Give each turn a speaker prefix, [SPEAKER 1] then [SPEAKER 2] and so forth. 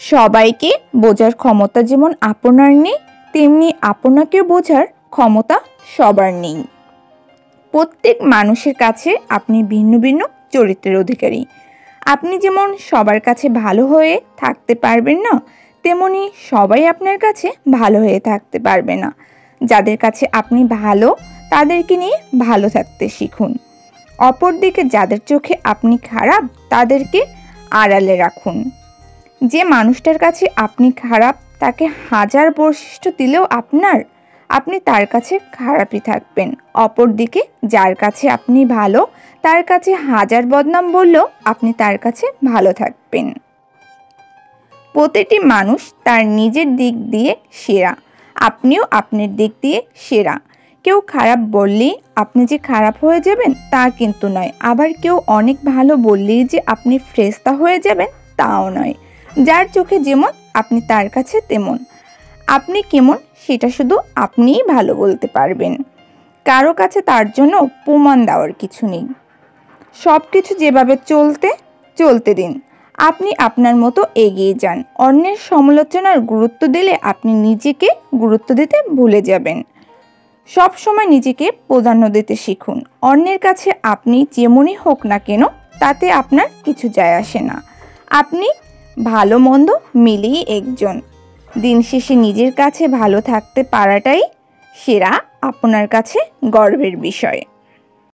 [SPEAKER 1] সবাইকে বোঝার ক্ষমতা যেমন আপনার নেই, তেমনি আপনাকে বোঝার ক্ষমতা সবার নেই। প্রত্যেক মানুষের কাছে আপনি ভিন্ন ভিন্ন চরিত্রের অধিকারী। আপনি যেমন সবার কাছে ভালো হয়ে থাকতে পারবেন না, তেমনি সবাই আপনার কাছে ভালো হয়ে থাকতে পারবে না। যাদের কাছে আপনি ভালো, তাদেরকে নিয়ে ভালো থাকতে শিখুন। অপরদিকে যাদের চোখে আপনি খারাপ, তাদেরকে আড়ালে রাখুন। যে মানুষটার কাছে আপনি খারাপ, তাকে হাজার বৈশিষ্ট্য দিলেও আপনি তার কাছে খারাপই থাকবেন। অপরদিকে যার কাছে আপনি ভালো, তার কাছে হাজার বদনাম বললেও আপনি তার কাছে ভালো থাকবেন। প্রতিটি মানুষ তার নিজের দিক দিয়ে সেরা, আপনিও আপনার দিক দিয়ে সেরা। কেউ খারাপ বললেই আপনি যে খারাপ হয়ে যাবেন তা কিন্তু নয়, আবার কেউ অনেক ভালো বললেই যে আপনি ফ্রেস্তা হয়ে যাবেন তাও নয়। যার চোখে যেমন, আপনি তার কাছে তেমন। আপনি কেমন সেটা শুধু আপনিই ভালো বলতে পারবেন। কারো কাছে তার জন্য প্রমাণ দেওয়ার কিছু নেই। সব কিছু যেভাবে চলতে দিন, আপনি আপনার মতো এগিয়ে যান। অন্যের সমালোচনার গুরুত্ব দিলে আপনি নিজেকে গুরুত্ব দিতে ভুলে যাবেন। সব সময় নিজেকে প্রাধান্য দিতে শিখুন। অন্যের কাছে আপনি যেমনই হোক না কেন, তাতে আপনার কিছু যায় আসে না। আপনি ভালো মন্দ মিলিয়ে একজন। দিন শেষে নিজের কাছে ভালো থাকতে পারাটাই সেরা, আপনার কাছে গর্বের বিষয়।